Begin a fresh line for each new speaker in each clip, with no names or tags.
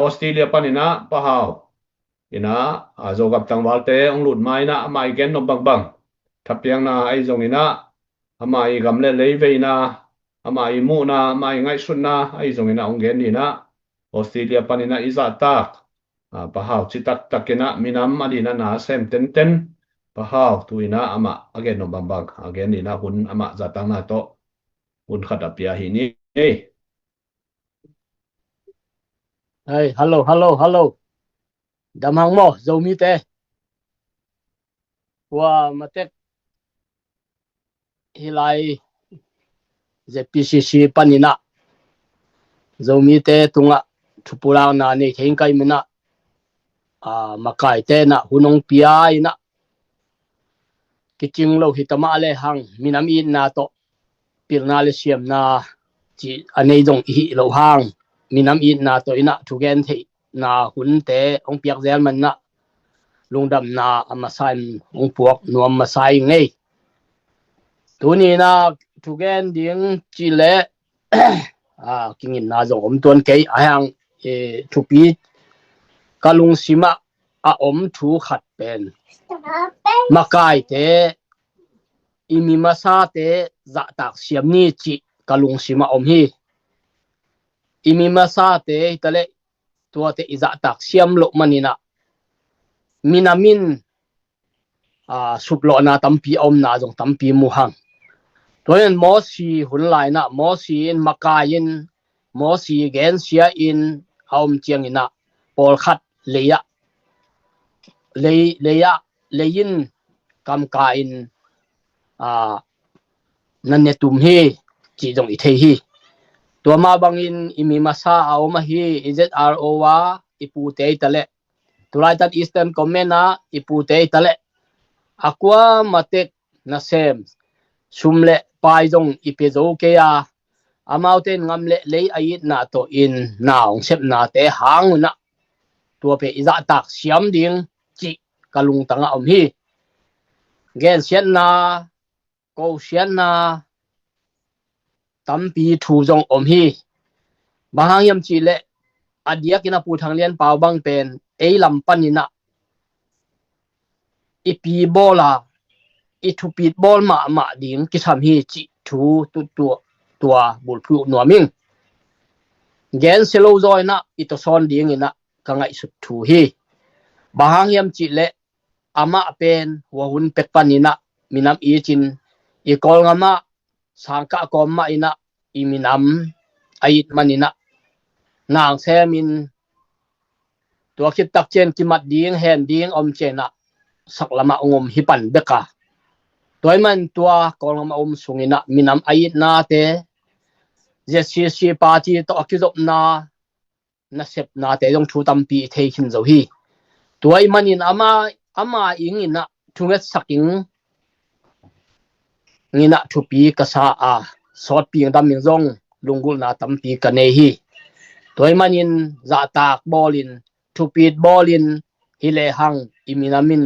Australia panina pahau ina zo gap tangwal te onglut mai na mai gen no bang bang thapiang na ai zong ina ama I gamle leive na ama I mu na mai ngai sun na ai zong ina ong gen ni na Australia panina iza tak pahau chitak takena minam adina na sem ten ten pahau tuina ama again no bang bang again ni na hun ama zatang na to hun khatapia hi ni
hey hello damang mo zomi te wa matek hilai ZPCC panina zomi te tunga thupulang na ni thengkai mina makai te na hunong pia ina kiching lo hitama le hang minam in na to pilna le siam na chi anei dong hi lo hang minam in na to ina thugen thei na hun te ong piak zel man na lungdam na amasai ong puak nuam masai ngei tuni na thugen ding chi le kingin na zong om ton ke ahang thupi kalung sima om thu khat pen makai te imi masa te za tak siam ni chi kalung sima om hi imi masa te tale tua te iza tak siam lo manina minamin suplo na tampi om na jong tampi muhang toyen mosi hunlai na mosi in makayin mosi gen sia in om chiang ina pol khat leya leyin kam ka in nanne tum hi chi jong I thei hi tua ma bangin imi masa awma hi IZRO wa ipu te tale tulai tat eastern comment na ipu te tale akwa matek na sem sumle pai jong ipezo ke ya amauten ngamle lei ait na to in naung sep na te hang na tua pe iza tak siam ding chi kalung tanga om hi gen sian na ko sian na tampi thu jong om hi bahang yam chi le adia kina pu thang lian pau bang pen ei lam panina ipi bola itupit bol ma ding ki tham hi chi thu tu tua bul phu nuaming gen selo zoi na ito son ding ina ka ngai sut thu hi bahang yam chi le ama pen wa hun pek panina minam I chin I kol ngama sangka ko ma ina I minam ait manina nang semin tua kit tak chen ki mat ding hen ding om chena saklama ngom hipan beka toy man tua kol ngama sungina minam ait na te ZCC party to akizop na sep na te dong thu tampi thei hin zo hi toy manin ama ingina thunget saking ngina thupi kasa sot pi dam ming zong lungul na tampi kane hi toy manin za tak bolin thupit bolin hile hang iminamin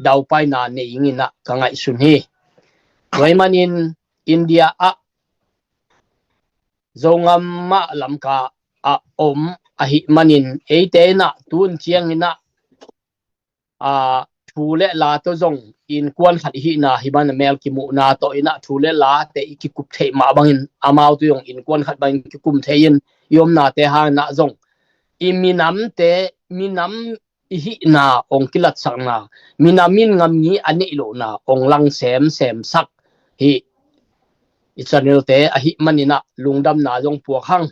dau pai na ne ingina ka ngai sun hi toy manin India zongam ma lamka om hi manin eite na tun chiang ina thule la to zong in kwan khat hi na hiban mel ki mu na to ina thule la te ki kup thei ma bangin amau tu yong in kwan khat bang ki kum thein yom na te ha na zong iminam te minam hi na ong kilat sang na minamin ngam ni ani lo na ong lang sem sak hi isanil te hi manina lungdam na jong puak hang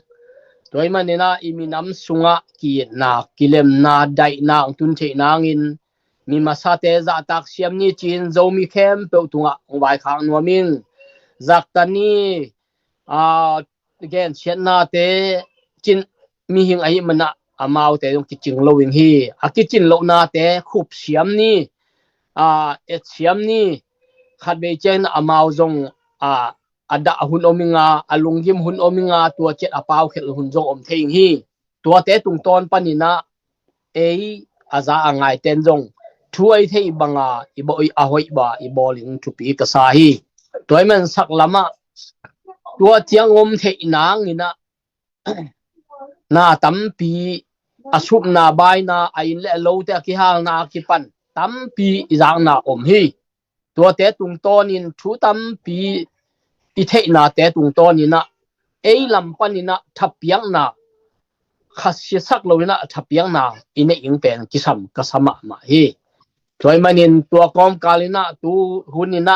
toy manina iminam sunga ki na kilem na dai na tun the nangin mi masate za tak siam ni chin zomi khem pe tunga wai khang nuaming zaktani again chen na te chin mi hing ai mana amau te dong kiching lowing hi akichin lo na te khup siam ni et siam ni khat be chen amau zong ada hun ominga alungim hun ominga tua chet apau khel hun zong om theing hi tua te tung ton panina ei aza angai ten zong thuai thei banga iboi ahoi ba ibolin thupi ka sa hi toimen sak lama tua tiang om thei nang ina na tampi asup na bai na ain le lo te ki hal na ki pan tam pi izang na hi tua te tung ton in thu tam pi i the na te tung ton in na ei lam pan in na thapiang na khasya sak lo na thapiang na ine ing pen kisam kasama ma hi toy manin tua kom kalina tu hunina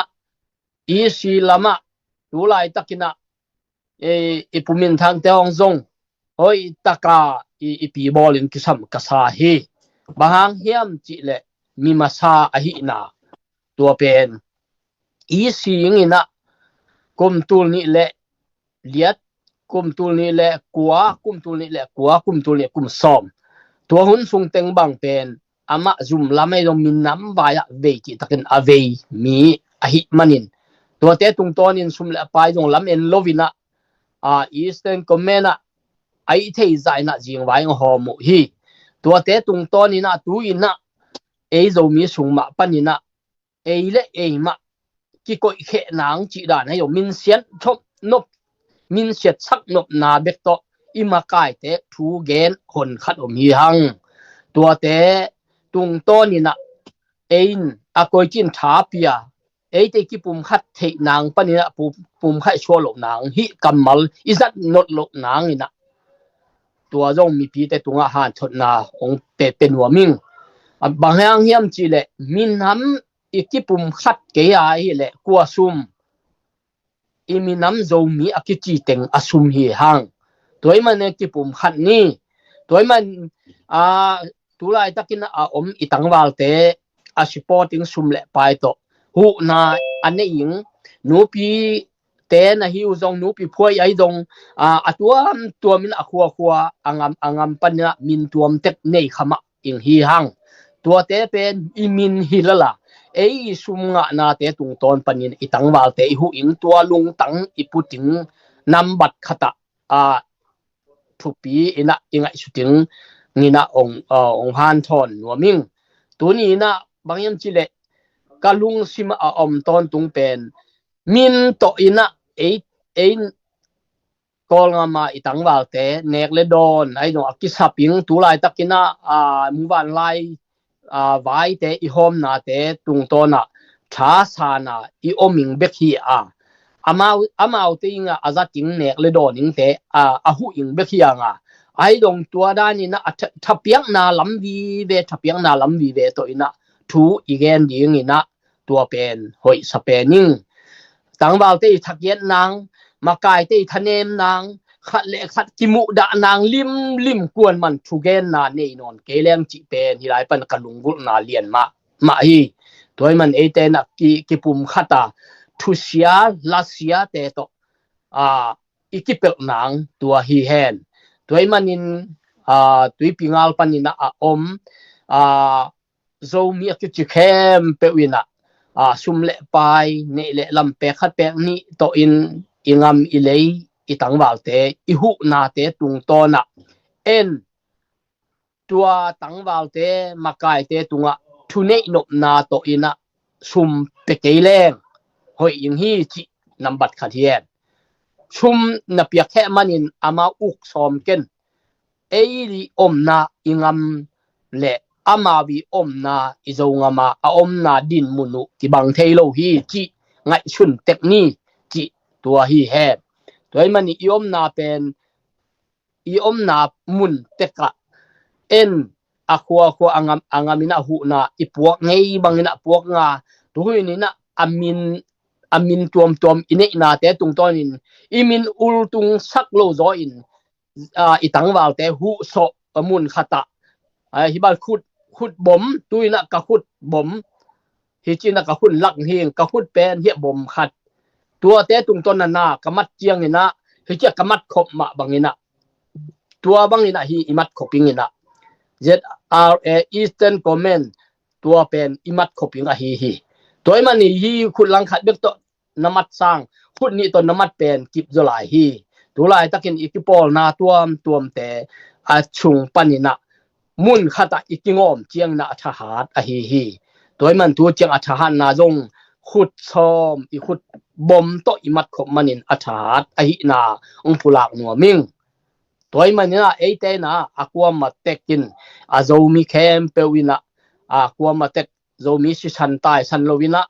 isi lama tu lai takina ipumin thang te ong zong hoi taka pi bolin kisam kasa hi bahang hiam chi le mi masa a hi na tua pen isi ngina kum tul ni le liat kum tul ni le kum tul ni le kum tul ni kum som tua hun sung teng bang pen ama zum lamai dong min nam baya ve chi takin ave mi a hi manin tua te tung tonin sum le pai dong lam en lovina eastern komena ai thei zai na jing wai ho mu hi tua te tung tonina tu ina ei zo mi sung ma panina ei le ei ma ki koi khe nang chi da na yo min sian thop nop min siat sak nop na bek to ima kai te thu gen hon khat om hi hang tua te tung tonina ein a koi chin tha pia ei te ki pum khat thei nang panina pum khai chua lo nang hi kamal izat not lo nang ina tua zong mi pi te tunga han thot na ong pe pen wa ming bang hang hiam chi le min ham ikipum khat ke ya hi le kwa sum imi nam zo mi akichi teng asum hi hang toy man ikipum khat ni toy man tulai takin om itang walte a supporting sum le pai to hu na ane ing nu pi te na hiu zong nu pi phoi ai dong atuam tuamin akhwa angam panna min tuam tek nei khama ing hi hang tua te pen imin hilala ei sumnga na te tung ton panin itang wal te hu in tua lung tang iputing nambat khata thupi ina inga shooting ngina ong han thon nuaming tuni na bangyam chile kalung sima om ton tung pen min to ina ei kol nga ma itang wal te nek le don ai no akisaping tulai takina muwan lai vai te i hom na te tung to na tha sa na i oming bek hi amau te inga azating nek le don ing te hu ing bek hi anga ai dong tua da ni na thapiang na lam vi ve to ina thu igen ding ina tua pen hoi sapening tangwal te thakyen nang makai te thanem nang khat le khat kimu da nang lim kuan man thugen na nei non keleng chi pen hilai pan kalung bul na lian ma hi toy man e te na ki pum khata thusia lasia te to ikipel nang tua hi hen toy manin tui pingal panina om zo mi ki khem pe wina sum le pai ne le lam pe khat pe ni to ingam ilei itang walte i hu na te tung to na en tua tang walte makai te tunga thune nop na to ina sum pe keleng hoi ing hi chi nambat khatien sum na pia khe manin ama uk som ken eili omna ingam le amawi omna izongama omna din munu ki bang thailo hi chi ngai chun tekni chi tua hi he toy mani iomna pen iomna mun teka en akwa angamina hu na ipuak ngei bangina puak nga tuini na amin tuom ine na te tung tonin imin ultung saklo zo in itang walte hu so amun khata hibal khut bom tuina ka khut bom hi china ka khut lak hing ka khut pen hi bom khat tua te tung ton na kamat chiang ina hi cha kamat khop ma bangina tua bangina hi imat khoping ina ZRA Eastern Comment tua pen imat khoping hi toy mani hi khut lang khat bek to namat sang khut ni to namat pen kip zolai hi tulai takin ikipol na tuam te chung panina mun khata ikingom chiang na thahat hi toy man tu chiang athahan na jong khut som i khut bom to imat khop manin athat na ong pulak nuaming toy manina ate na aqua matekin azomi kem pewina aqua matek zomi si santai san lovina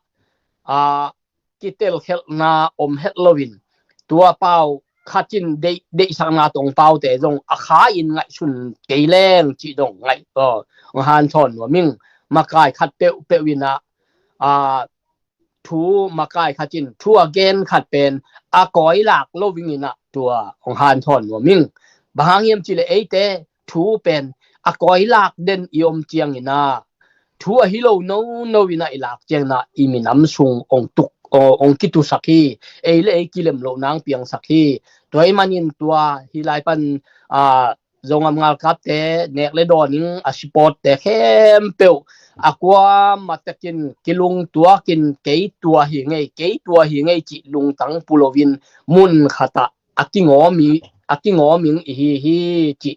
kitel khel na het lovin tua pau khatin de sang na tong pau te jong akha in ngai sun keileng chi dong ngai han thon wa ming makai khat pewina thu makai khatin thu again khat pen koi lak loving ina tua han thon wa ming bahang yem chile ate thu pen koi lak den iom chiang ina thu a hilo no ina ilak chiang na iminam sung ong tuk ong kitu sakhi le kilem lo nang piang sakhi toy manin tua hilai pan zongam ngal kap te nek le doning sport te khem pe aqua matakin kilung tua kin ke tua hi ngei chi lung tang pulovin mun khata akingo ming hi chi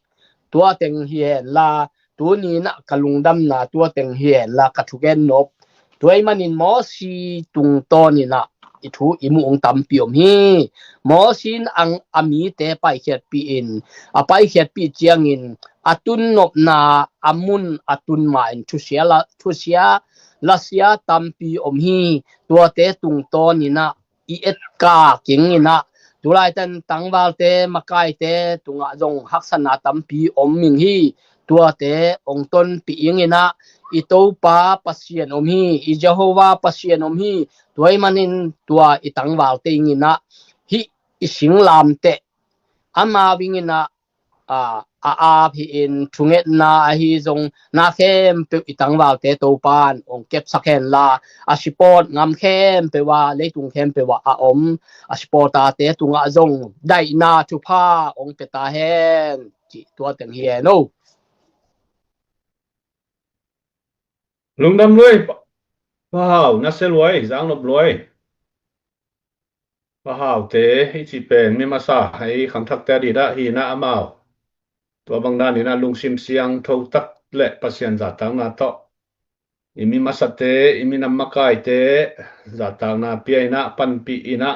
tua teng hian la tu ni na kalungdam na tua teng hian la kathugen nop toy manin mo si tung to ni na ithu imu ong tam piom hi mo sin ang ami te pai khiat pi in pai khiat pi chiang in atun nop na amun atun ma in thu sia la sia tam pi om hi tua te tung to ni na i et ka king ni na tulai tan tangwal te makai te tunga jong haksana tam pi om ming hi tua te ong ton pi ing ina ito pa pasien om hi i Jehovah pasien om hi tuai manin tua itangwal te ingina hi ising lam te ama wingina hi in thunget na hi zong na khem pe itangwal te to pan ong kep sakhen la asipot ngam khem pe wa leitung khem pe wa om asipota te tunga zong dai na chu pha ong pe ta hen chi tua teng hi no
lungdam loi wow na se loi giang nop loi wow te hi chi pen mi ma sa hai kham thak te di da hi na amao tua bang dan ni na lung sim siang tho tak le pasien za tang na to imi ma sa te imi nam makai te za tang na pi na pan pi ina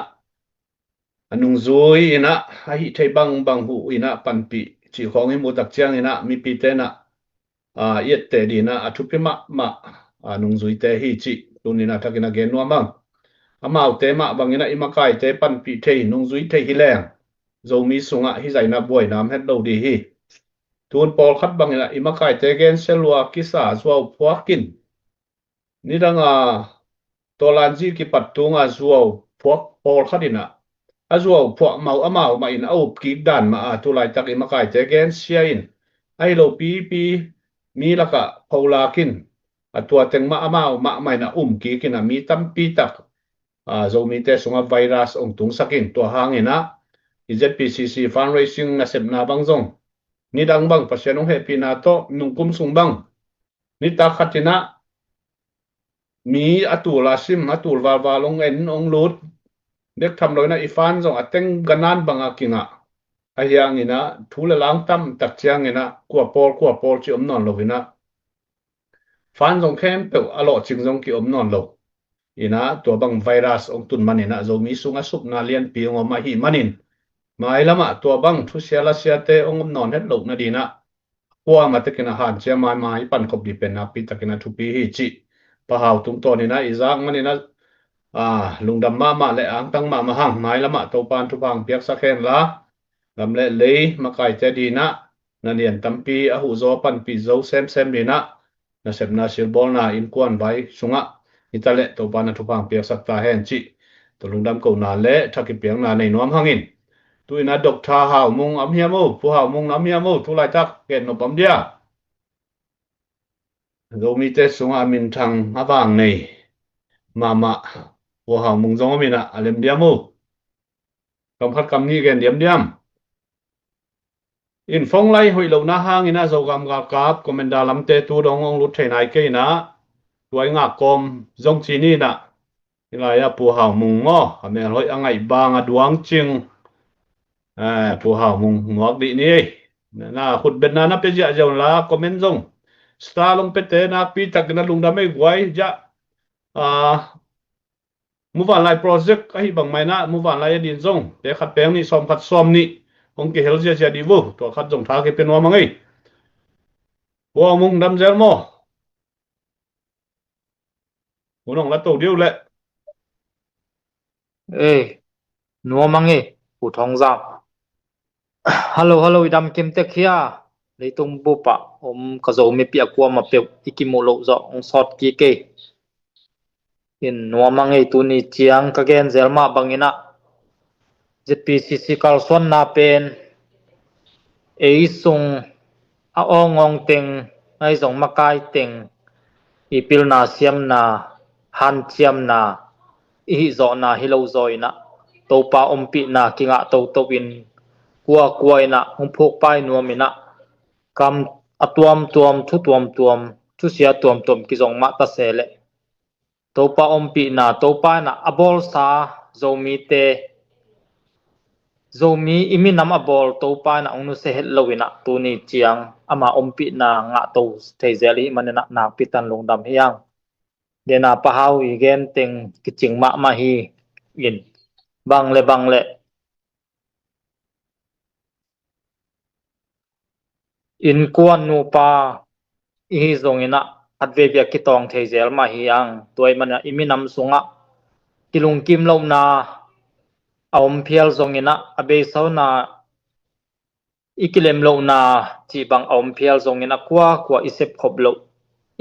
anung zui ina hi thei bang hu ina pan pi chi khong hi mu tak chiang ina mi pi te na yet te di na athu pi ma nung zui te hi chi tunina thakina gen nuam bang amau te ma bangina imakai te pan pi thei nung zui thei hi leng zomi sunga hi zaina boy nam het lo di hi tun pol khat bangina imakai te gen selwa kisa zuaw phuakin nidanga tolanji ki patunga zuaw phuak pol khatina azuaw phuak mau amau ma in au ki dan ma tulai tak imakai te gen siain ai lo pi mi laka pholakin atua teng ma amau ma mai na ki kina mi tam pi tak zomi te sunga virus ong tung sakin to hangena ZPCC fundraising na sep na bang zong ni dang bang pasien ong happy na to nung kum sung bang ni ta khatina mi atula sim atul walong en ong lut dek tham loina ifan zong ateng ganan banga kinga ahyang ina thula lang tam tak chiang ina kwa pol chi om non lovina fan zong khem pe alo ching zong ki om non lo ina tua bang virus ong tun manina zomi sunga sup na lian pi ong ma hi manin mai lama tua bang thu siala siate ong non het lo na dina kwa ma tekina han che mai pan khop di pen na pi takina thu pi hi chi pa hau tung to ni na izang manina lungdam ma le ang tang ma hang mai lama to pan thu bang piak sa khen la lam le le ma kai te dina na nian tampi a hu zo pan pi zo sem dina na sep na sil bol na in kwan bai sunga itale to bana thu pang pia sakta hen chi to lungdam ko na le thaki piang na nei nom hangin tuina doctor hau mung am hiamo pu hau mung am hiamo thu lai tak ken no pam dia zomi te sunga min thang awang nei mama pu hau mung zong mina alem diamo kam khat kam ni gen diam in phong lai hoi lo na hangina zo gam ga kap komenda lamte tu dong ong lut theinai ke na tuai nga kom zong chi ni na ilaya pu hau mung ngo ame loi angai bang aduang ching pu hau mung ngok di ni na khut ben na pe ja jaw la comment zong sta long pe te na pi tak na lung da mai gwai ja mu van lai project ai bang mai na mu van lai din zong te khat peng ni som khat som ni ông kia helsia sia đi vô to khát dòng thá cái bên hoa mang ấy hoa mông đâm zel mo muốn ông là tổ điêu lệ
ê nuo mangi pu thong za hello idam kim te khia leitung bu pa ka zo mi pia kwa ma pe ikimo lo zo ong sot ki ke in nuo mangi tu ni chiang ka gen zelma bangina ZPCC Carlson na pen ei sung a ongong teng ai zong makai teng ipil na siam na han chiam na i zo na hilo zoi na to pa ompi na kinga to in kwa ina hung phok pai nuamina kam atuam tuam thu sia tuam ki zong ma ta sele to pa ompi na to pa na abol sa zomi te zomi imi nam abol to pa na ongnu se het lowina tu ni chiang ama ompi na nga to theizeli manena na pitan longdam hiang dena pa hau igen teng kiching ma hi in bangle in kuan nu pa hi zongina atve bia ki tong theizel ma hiang toy mana iminam sunga kilung kim lo na aum phial zongina abe sauna ikilem lo na chi bang aum phial zongina kwa isep khoblo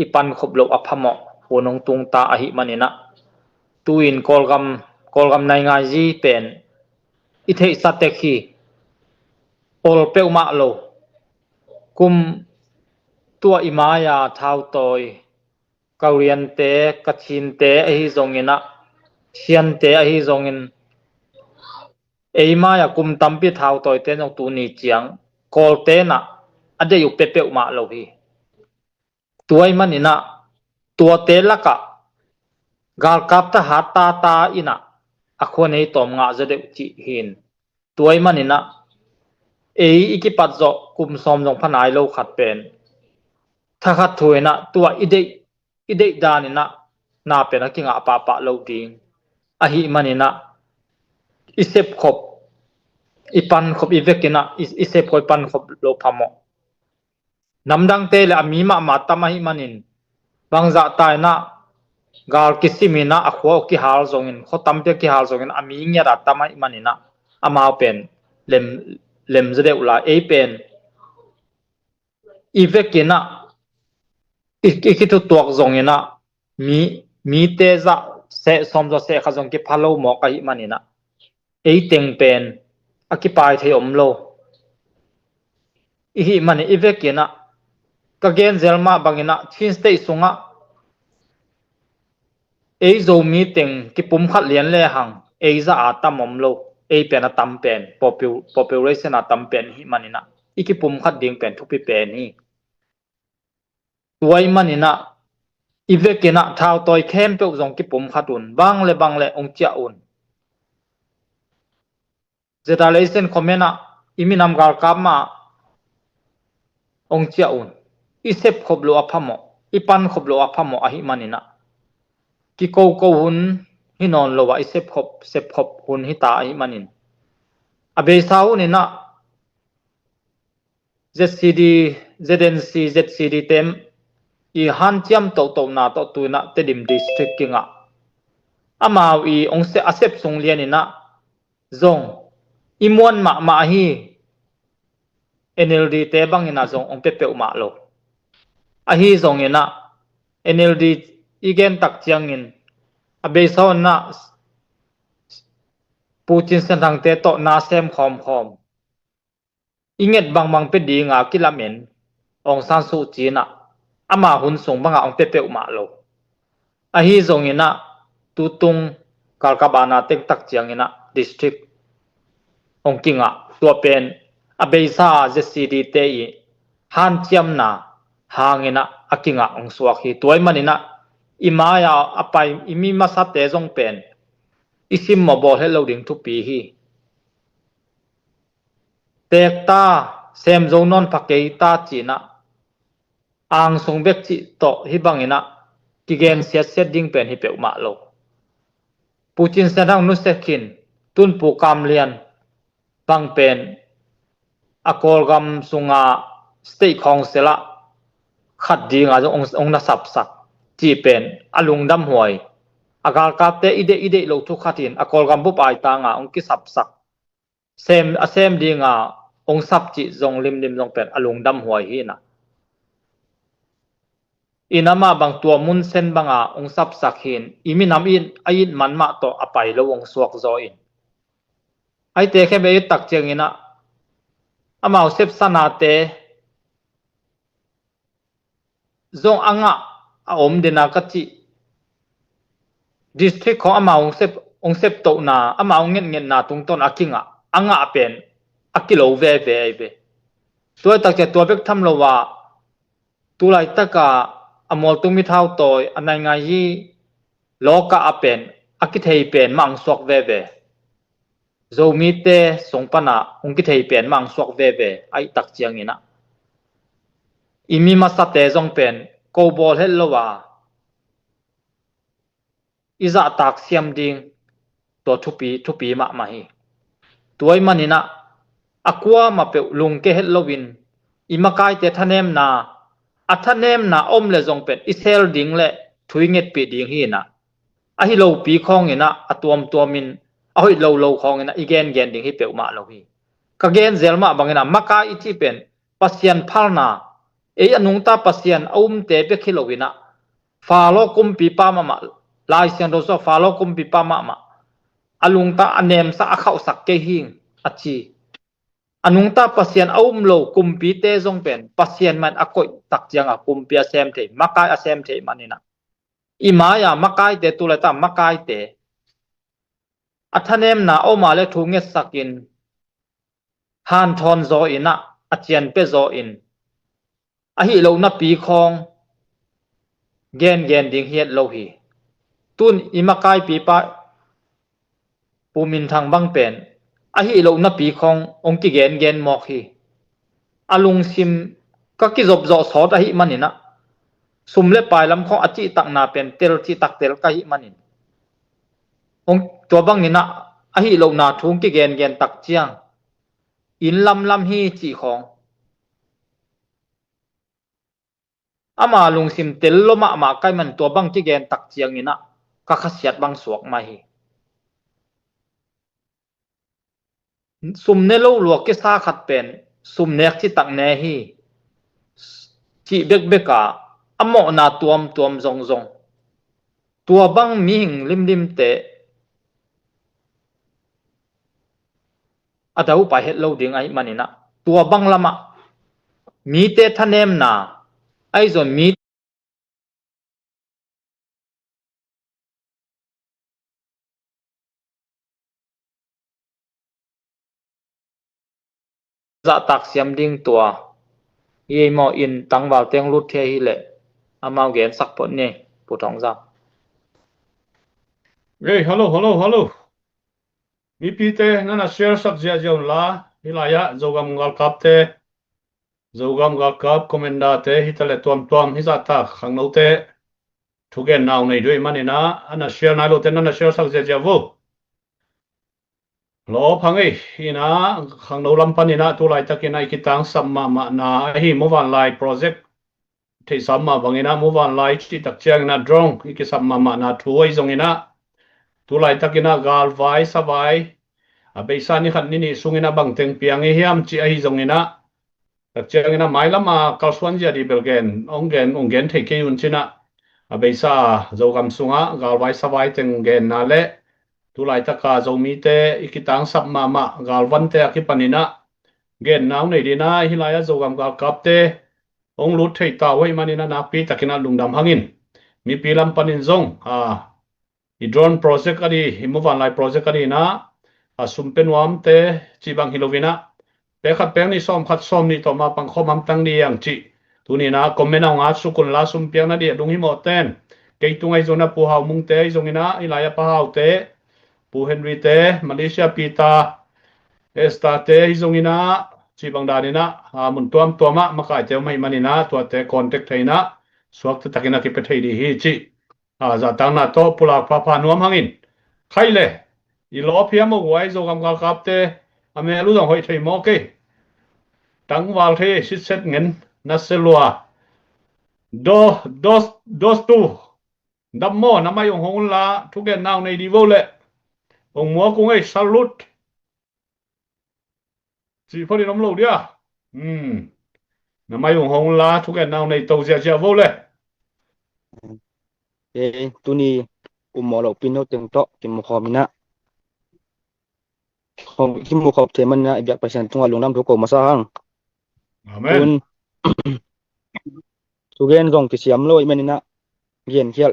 ipan khoblo aphamo onong tung ta ahi manina tuin kolgam nai ngai ji pen ithei satekhi ol peuma lo kum tua imaya thau toy Korean te kachin te ahi zongina sian te ahi zongin eimaya kum tampi thau toy te no tu ni chiang kol te na ade yu pepe ma lo hi tuai manina tua te laka gal kap ta hata ina akhone tom nga zade chi hin tuai manina ei ikipat zo kum som jong phanai lo khat pen thakhat thuina tua idei danina na pena kinga pa lo ding ahi manina isep khop ipan khop ivekina isep khop pan khop lo phamo namdang te le ami ma tamahi manin bangza tai na gal kisimina akho ki hal zongin khotam pe ki hal zongin ami nya ra tamai manina ama pen lem zede ula e pen ivekina ikitu tuak zongina mi te za se somzo se khazong ki phalo mo ka hi manina ei teng pen akipai the omlo hi mani ivekina ka gen zelma bangina thin stay sunga ei zo mi teng ki pum khat lian le hang ei za atam omlo ei pen atam pen population atam pen hi manina iki pum khat ding pen thupi pen hi tuai manina ivekina thau toy khem pe zong ki pum khatun bangle ong chia un generation komena iminam gal kama ong chia un isep khoblo aphamo ipan khoblo aphamo ahi manina ki ko hun hinon lowa isep khop hun hi ta ahi manin abe sau ni na ZNC ZCD tem i han chiam to na to tu na tedim district kinga amao i ong se asep sung lianina zong imon ma hi NLD te bangina zong ong pepe ma lo a hi zong ina NLD igen tak chiangin abe saw na Putin sanang te to na sem khom inget bang pe di nga kilamen ong san su chi na ama hun sung banga ong pepe ma lo a hi zong ina tutung kalkabana tek tak chiang ina district ong kinga tua pen abeisa ZCD te i han chiam na hangina akinga ong suaki tuai manina imaya apai imi masa te zong pen isim mobile hello ding thu pi hi tekta sem zo non phakei ta china ang sung bek chi to hi bangina kigen set ding pen hi pe ma lo Putin sanang nu sekin tun pu kam lian bang pen akol gam sunga state council a khat ding a ong na sap sak chi pen alung dam huai agal kap te ide lo thu khatin akol gam bu pai ta nga ong ki sap sak sem dinga ong sap chi zong lim zong pen alung dam huai hi na inama bang tua mun sen banga ong sap sak hin imi nam in ain man ma to apai lo ong suak zo in ai te khe be tak cheng ina amao sep sana te zong anga a om dena ka chi district ko amao ong sep to na amao ngen na tung ton akinga anga pen akilo ve be toy tak che to bek tham lo wa tulai taka amol tumi thau toy anai ngai hi loka apen akithei pen mang sok ve zo mi te songpana ongki thei pen mang sok ve ai tak chiang ina imi ma sa te zong pen ko bol hello wa iza tak siam ding to thupi ma hi tuai manina akwa ma pe lung ke hello win ima kai te thanem na athanem na om le zong pen isel ding le thuinget pi ding hi na a hi lo pi khong ina atuam min a hoi lo khong ina igen ding hi pe ma lo hi ka gen zelma bangena maka ichi pen pasian phalna e anung ta pasian te pe khilowina falo kum pi pa ma lai sian ro so falo kum pi pa ma alung ta anem sa akhau sak ke hing achi anung ta pasian lo kum pi te zong pen pasian man akoi tak chiang a kum pi asem the makai asem the manina imaya makai te tulata makai te athanem na oma le thunge sakin han thon zo ina achian pe zo in a hi lo na pi khong gen ding hiat lo hi tun imakai pi pa pumin thang bang pen a hi lo na pi khong ong ki gen mok hi alung sim ka ki job zo so ta hi manina sumle pai lam kho achi tak na pen tel chi tak tel ka hi manin ong to bang ina a hi lo na thung ki gen tak chiang in lam hi chi khong ama lung sim tel lo ma kai man to bang ki gen tak chiang ina ka khasiat bang suak ma hi sum ne lo luak ke sa khat pen sum nek chi tak ne hi chi beka amo na tuam zong tua bang mi hing lim te adau pa het lo ding ai manina tua bang lama mi te thanem na ai zon mi za tak siam ding tua ye mo in tang wal teng lut the hi le amao gen sak pot ne pu thong za
Hey, hello. Mi pi te nana share sak zia jion la hilaya zogam gal kap te zogam gal kap komenda te hitale tuam hiza ta khang no te thugen naw nei doi manina ana share na lo te nana share sak zia vo lo phangai ina khang no lam panina tu lai takina ikitang samma ma na hi movan lai project thei samma bangina movan lai chi tak chiang na drone ikisamma ma na thuai zongina tu lai takina gal vai savai abeisa ni khat ni sungina bang teng piang e hiam chi ai zongina tak chiang ina mai lama kalswan ja di belgen onggen thei ke yun china abeisa zogam sunga gal vai savai teng gen na le tu lai taka zomi te ikitang sapma ma gal van te akipanina gen naw nei dina hilaya zogam gal kap te ong lut thei ta wei manina nakpi takina lungdam hangin mi pilam panin zong i drone project ari himovan lai project ari na sumpen wam te chibang hilovina pe khat peng ni som khat som ni to ma pang khom am tang ni yang chi tuni na komen nga sukun la sum piang na di dung hi mo ten ke tungai zona pu hau mung te zongina ilaya pa hau te pu henry te malaysia pita esta te zongina chibang danina mun tuama makai te mai manina to te contact theina suak te takina ki pe thei di hi chi za tang na to pulak pa nuam hangin khaile i lo phiam mo wai zo gam gal kap te ame lu dong hoi thei mo ke tang wal the sit set ngen na selua dos tu đâm mò nắm ai ông hông là thu cái nào này đi vô lệ ông múa cũng ấy salute chỉ phải đi nắm lâu đi à nắm ai ông hông là thu cái nào này tàu xe vô lệ
tu ni mò lộc pin nó tiếng to kim một hòm nè không kim một hòm thì mình nè việc phải sản tung lùng năm thu cổ mà sao
amen
tu gen gong cái xiêm lôi mình nè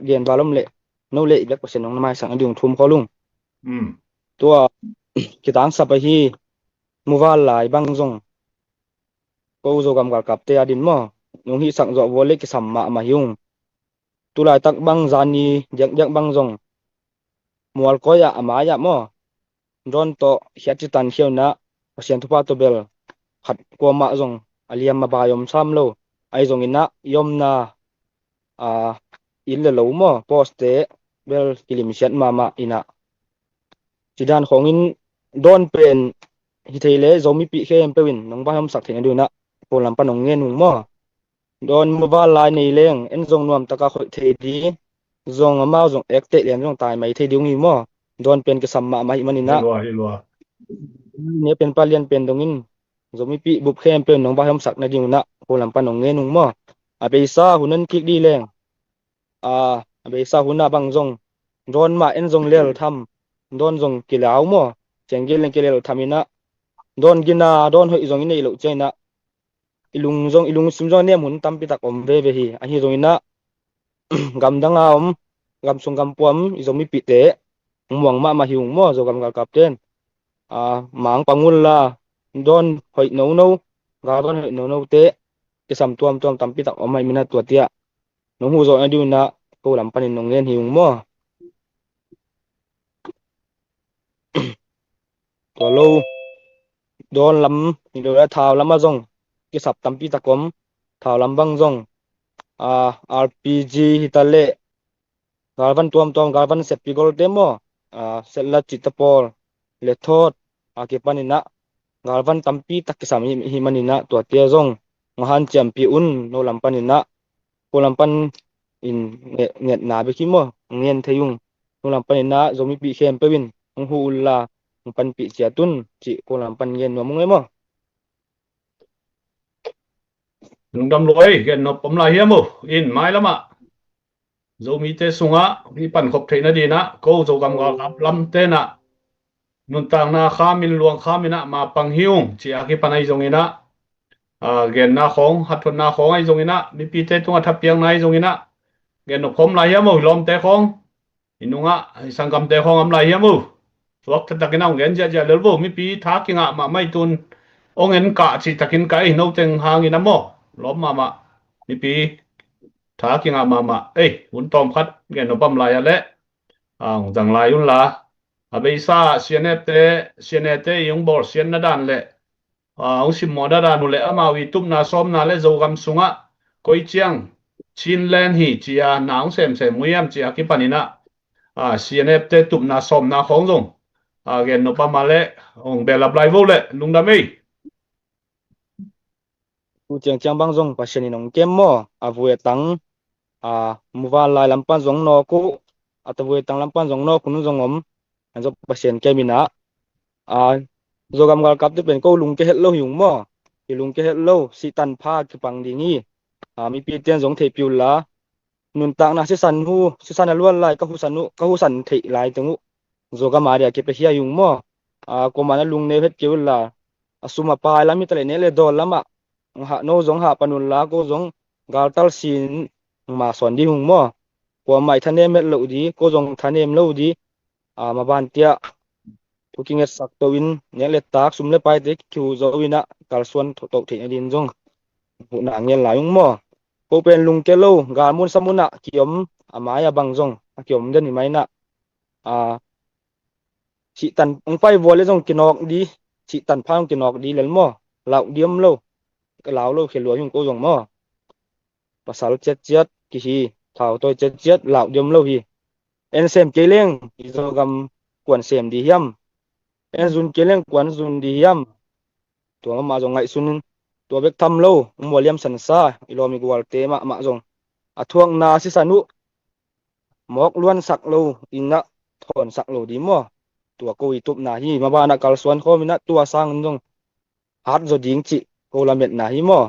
gen vào lắm lệ nô lệ việc phải sản nông mai sang đường thum khó lung tua cái tang sắp hi mua vào lại băng rong câu rồi cầm cả cặp tê adin mò nông hi sang dọ vô lệ cái sầm mạ mà hiung tu lại tắc băng zani jak băng rong mual ko ya ama ya mo ron to hiat tan khiau na pasien thupa to bel khat ko ma rong aliam ma ba yom sam lo ai rong ina yom na il le lo mo poste bel kilim siat mama ina chidan khongin don pen hi theile zomi pi khem pewin nong ba hom sak theng aduna polam panong ngen ung mo don mobile line nei leng en zong nuam taka khoi the di zong amao zong ekte len zong tai mai the diung hi mo don pen ke samma mai manina
hilwa
ne pen palian pen dongin zomi pi bup khem pen nong ba hom sak na diung na polam panong ngen ung mo abeisa hunan kik di leng abeisa huna bang zong don ma en zong lel tham don zong kilau mo chengel leng kelel thamina don gina don hoi zong nei lo chena ilung sim zong nem hun tam pi tak om ve hi a hi zong ina gam danga gam sung gam puam zomi pi te muang ma hiung mo zo gam gal kapten mang pangul la don hoi no ga don hoi no te ke sam tuam tam pi tak om mai mina tua tia no hu zo adu na ko lam panin nong ngen hiung mo to lo don lam ni do la thao lam zong ke sap tam pi takom thao lam bang zong RPG hitale galvan tuam galvan set pigol demo sella chitapol lethot ke panina galvan tampi takisam hi manina to tia zong ngahan champion no lampanina polampan in nget na be kimo ngien theyung no lampanina zomi pi khem pewin hu ulla pan pi chiatun chi polampan ngen no mong emo
nung dam loi gen no pom la hiamu in mai lama zo mi te sunga mi pan khop theina di na ko zo gam ga lam te na nun tang na khamin luang khamina ma pang hiung chi a ki panai zongina gen na khong hathun na khong ai zongina mi pi te tunga thapiang nai zongina gen no pom la hiamu lom te khong inunga sangam te khong am la hiamu wak takina gen ja lelvo mi pi tha kinga ma mai tun ongen ka chi takin kai no teng hangina mo lom mama mi pi thá ki nga mama un tom khat gen no pam la ya le dang la yun la abeisa sianete yung bor sian na dan le ong sim mo da dan le ama wi tum na som na le zo gam sunga koi chiang chin len hi chia naung sem muyam chia ki panina sianete tum na som na khong zong gen no pam le ong belap lai vo le lung da mei
tu chiang bang zong pasien nong kem mo avue tang muwa lai lampan zong no ku atavue tang lampan zong no kun zong om anzo pasien kemina zo gam gal kap te pen ko lung ke het lo hiung mo ki lung ke het lo si tan pha ki pang dingi mi pi ten zong thei piu la nun tang na si san alwan lai ka hu san thei lai tengu zo ga ma ria ke pe hia yung mo ko mana lung ne het ke la asuma pa la mi tale ne le dol lama ha no zong ha panun la ko zong gal tal sin ma son di hung mo ko mai thane met lo di ko zong thanem lo di ma ban tia cooking at sak to win ne le tak sum le pai te kyu zo wina kal suan tho to the din zong hu na ngel la yung mo ko pen lung ke lo ga mun samuna kiom amaya bang zong kiom den ni mai na chị tần ông phai vô lấy dòng kinok đi chị tần phang kinok đi lên mo lão điếm lâu cái lão lâu khi lúa dùng cô dùng mo và sáu chết kỳ hi thảo tôi chết lão điếm lâu hi em xem cái lên do gam quần xem đi hiam em dùng cái lên quần dùng đi hiam tuổi mà dùng ngại xuân tua bek tham lo William Sansa ilomi gwal te ma zong athuang na si sanu mok luan sak lo ina thon sak lo di mo tua ko itup na hi mabana kalsuan kho mina tua sang jong hat zo ding chi ko lamet na hi mo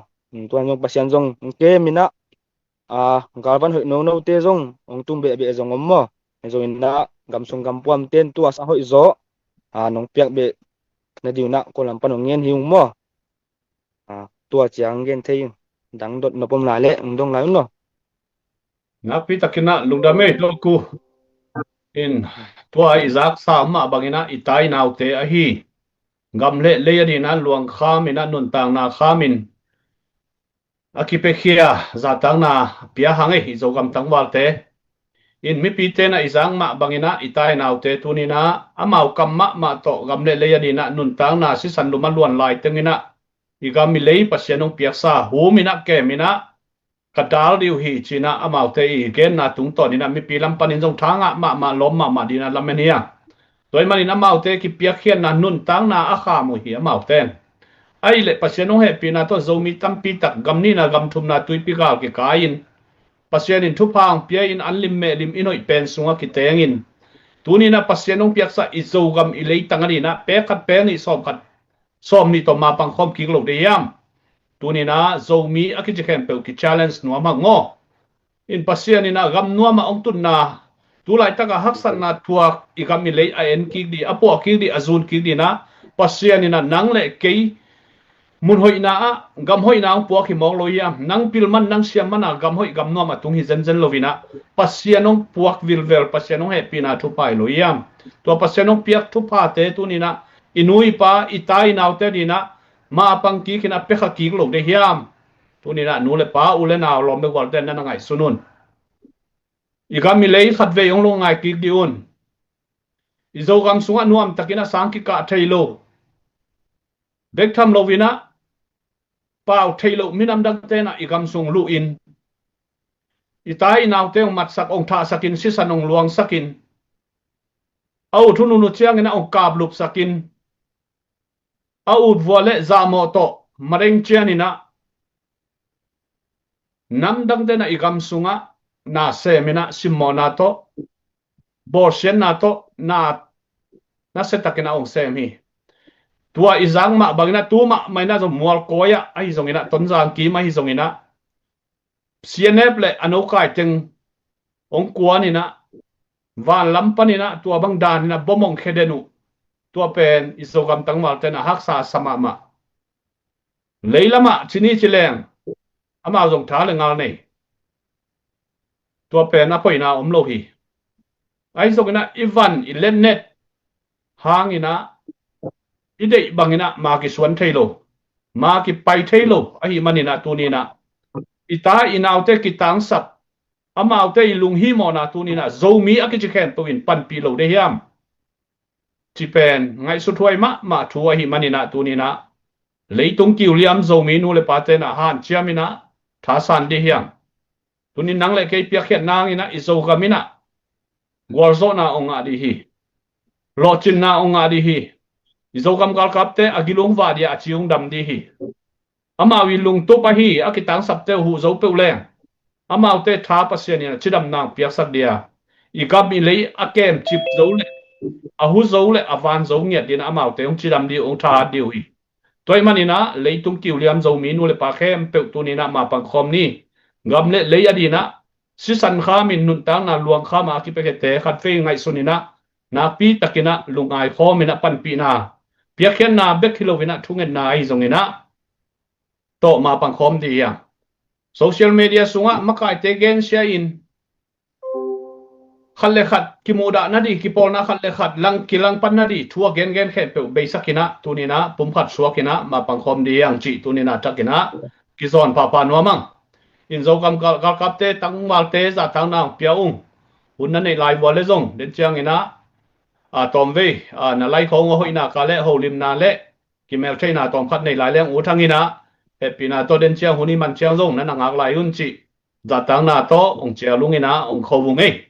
tuan jong pasian jong ke mina galban hoi no te jong ong tum be jong om mo zo ina gam sung gam puam ten tua sa hoi zo nong piak be na diu na ko lam panong ngen hiung mo tua chiang gen thei dang dot no pom la le dong la no
na pi takina lungdame loku in tua izak sa ma bangina itai naute a hi gamle le ani na luang khamina nun tang na khamin akipekhia zatang na pia hange hi zogam tangwalte in mi pi te na izang ma bangina itai naute tunina amau kamma ma to gamle le ani na nun tang na si san luma luan lai tengina igami lei pasianong piaksa humina kemina kadal diu hi china amau te i gen na tung to nina mi pilam panin jong thanga ma lom ma dina lamenia toy manin amau te ki piakhian na nun tang na akha mu hi amau ten ai le pasianong he pina to zomi tampi tak gamni na gam thum na tui pi gal ki kain pasianin thupang pia in anlim me lim inoi pen sunga ki tengin tunina pasianong piaksa i zogam i lei tangani na pe khat pe ni som ni to ma pang khom ki lo de yam tunina zomi akijikhem pe ki challenge no ma ngo in pasianina gam no ma ong tun na tulai taka haksan na tuak igam mi lei en ki di apo ki di azun ki di na pasianina nang le ke mun hoina gam hoina ang puak hi mong lo yam nang pilman nang siam mana gam hoi gam no ma tung hi zen lovina pasianong puak vilvel pasianong he pina thu pai lo yam to pasianong piak thu pa te tunina inui pa itai naute dina ma pang ki kina pekha ki lo de hiam tunina nu le pa ule na lom de gol ten na ngai sunun igami lei khat ve yong lo ngai ki diun izo gam sunga nuam takina sang ki ka thailo bek tham lovina pau thailo minam dak te na igam sung lu in itai naute ong mat sak ong tha sakin si sanong luang sakin au thunu nu chiang ina ong kap lup sakin out vole zamo to mareng chianina namdang dena igam sunga na semina simona to borsen na to na setakina ong semi tua izang ma bangina tu ma maina zo mual koya ai zongina tonjang ki ma hi zongina cnf le anokai teng ong kuanina van lampanina tua bang danina bomong khedenu tua pen isogam tangmal tena haksa samama leilama chini chileng ama jong tha le ngal nei tua pen apoina omlo hi ai zogina ivan ilennet hangina idei bangina ma ki swan thailo ma ki pai thailo ahi manina tunina ita inaute ki tang sap amaute ilung hi mona tunina zomi akijikhen tuin pan pi lo de hiam chipen ngai su thuai ma thuai hi manina tunina leitung kiuliam zomi nu le patena han chiamina thasan de hiam tunin nang le ke pia khet nang ina izogamina gorzona onga di hi lochinna onga di hi izogam gal kapte agilung vadia achiung dam di hi amawi lung to pa hi akitang sapte hu zo pe leng amaute tha pasiania chidam nang piak sak dia igami lei akem chip zo le ahu zo le avan zo ngiat din amaute ong chidam di ong tha di hi toy manina leitung kiuliam zo mi nu le pa khem pe tunina ma pang khom ni gamle lei adina sisan khamin nun tang na luang khama ki pe te khat fe ngai sunina na pi takina lungai khomina pan pi na piakhen na bek kilowina thungen na ai zongina to ma pang khom di ya social media sunga makai te gen sia in khalle khat kimoda na di kipol na khalle khat lang kilang pan na di thua gen khe pe be sakina tunina pum khat suakina ma pang khom di yang chi tunina takina kizon pa nuamang in zo kam kal kapte tangwal te za tang na piaung hunna nei lai bo le zong den chiang ina tom ve na lai khong ho ina ka le ho lim na le kimel thaina tom khat nei lai leng u thangina epina to den chiang huni man chiang zong na ngak lai un chi za tang na to ong chia lungina ong khowung ei